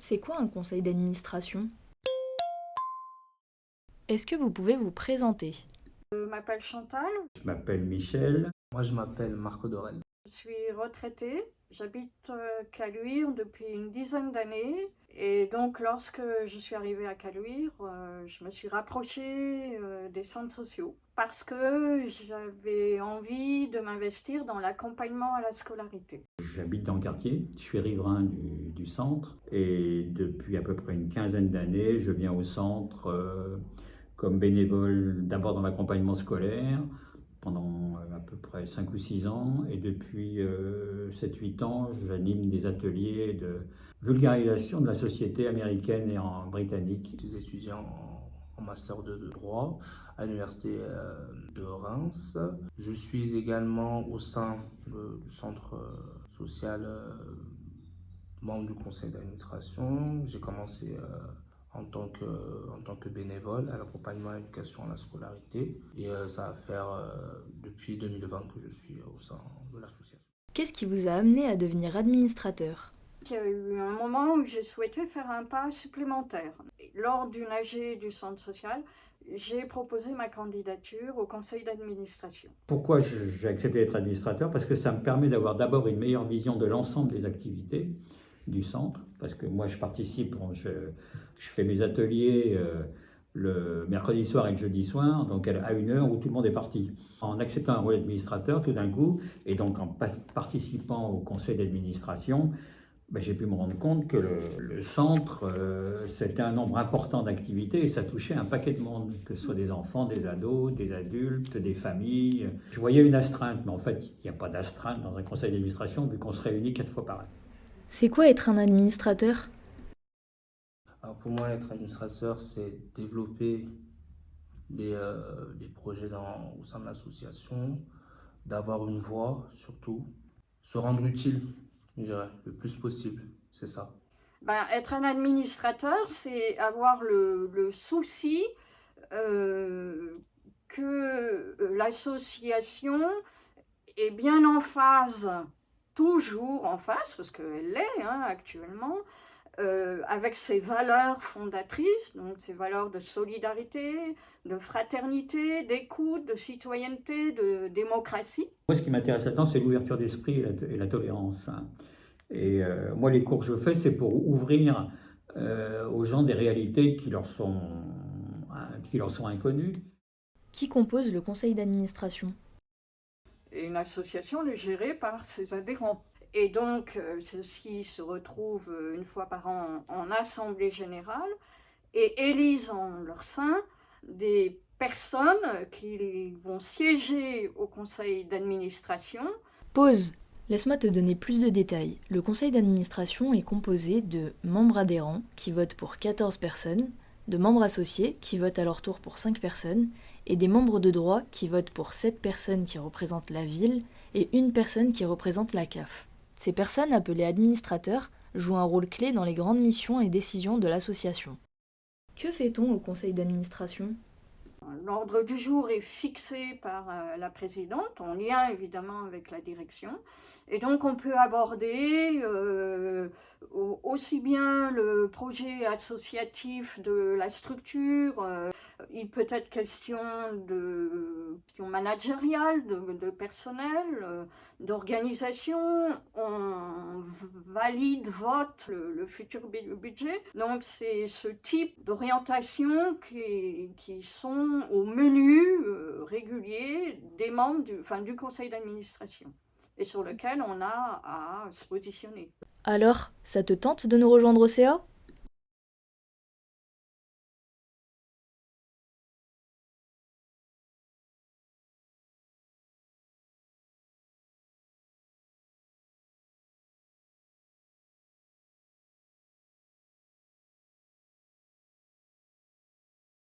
C'est quoi un conseil d'administration? Est-ce que vous pouvez vous présenter? Je m'appelle Chantal, Je m'appelle Michel. Moi, je m'appelle Marco Dorel. je suis retraitée, j'habite Caluire depuis une dizaine d'années et donc lorsque je suis arrivée à Caluire, je me suis rapprochée des centres sociaux parce que j'avais envie de m'investir dans l'accompagnement à la scolarité. J'habite dans le quartier, je suis riverain du centre et depuis à peu près une quinzaine d'années, je viens au centre comme bénévole d'abord dans l'accompagnement scolaire pendant à peu près 5 ou 6 ans et depuis 7-8 ans, j'anime des ateliers de vulgarisation de la société américaine et en britannique. Je suis étudiant en master de droit à l'université de Reims. Je suis également au sein du centre social, membre du conseil d'administration. J'ai commencé en tant que bénévole à l'accompagnement à l'éducation à la scolarité. Et ça va faire depuis 2020 que je suis au sein de l'association. Qu'est-ce qui vous a amené à devenir administrateur? Il y a eu un moment où j'ai souhaité faire un pas supplémentaire. Lors d'une AG du centre social, j'ai proposé ma candidature au conseil d'administration. Pourquoi j'ai accepté d'être administrateur? Parce que ça me permet d'avoir d'abord une meilleure vision de l'ensemble des activités du centre, parce que moi je participe, je fais mes ateliers le mercredi soir et le jeudi soir, donc à une heure où tout le monde est parti. En acceptant un rôle d'administrateur tout d'un coup, et donc en participant au conseil d'administration, j'ai pu me rendre compte que le centre, c'était un nombre important d'activités et ça touchait un paquet de monde, que ce soit des enfants, des ados, des adultes, des familles. Je voyais une astreinte, mais en fait, il n'y a pas d'astreinte dans un conseil d'administration vu qu'on se réunit 4 fois par an. C'est quoi être un administrateur? Alors pour moi, être administrateur, c'est développer les projets au sein de l'association, d'avoir une voix surtout, se rendre utile, je dirais, le plus possible, c'est ça. Être un administrateur, c'est avoir le souci que l'association est bien en phase, toujours en phase, parce qu'elle l'est actuellement, avec ses valeurs fondatrices, donc ses valeurs de solidarité, de fraternité, d'écoute, de citoyenneté, de démocratie. Moi, ce qui m'intéresse là-dedans, c'est l'ouverture d'esprit et la tolérance. Et moi, les cours que je fais, c'est pour ouvrir aux gens des réalités qui leur sont inconnues. Qui compose le conseil d'administration? Et une association est gérée par ses adhérents. Et donc, ceux-ci se retrouvent une fois par an en assemblée générale et élisent en leur sein des personnes qui vont siéger au conseil d'administration. Pause. Laisse-moi te donner plus de détails. Le conseil d'administration est composé de membres adhérents qui votent pour 14 personnes, de membres associés qui votent à leur tour pour 5 personnes, et des membres de droit qui votent pour 7 personnes qui représentent la ville et une personne qui représente la CAF. Ces personnes, appelées administrateurs, jouent un rôle clé dans les grandes missions et décisions de l'association. Que fait-on au conseil d'administration? L'ordre du jour est fixé par la présidente, en lien évidemment avec la direction. Et donc on peut aborder aussi bien le projet associatif de la structure, il peut être question managériale, de personnel, d'organisation. On valide, vote le futur budget. Donc c'est ce type d'orientation qui sont au menu régulier des membres du conseil d'administration et sur lequel on a à se positionner. Alors, ça te tente de nous rejoindre au CA?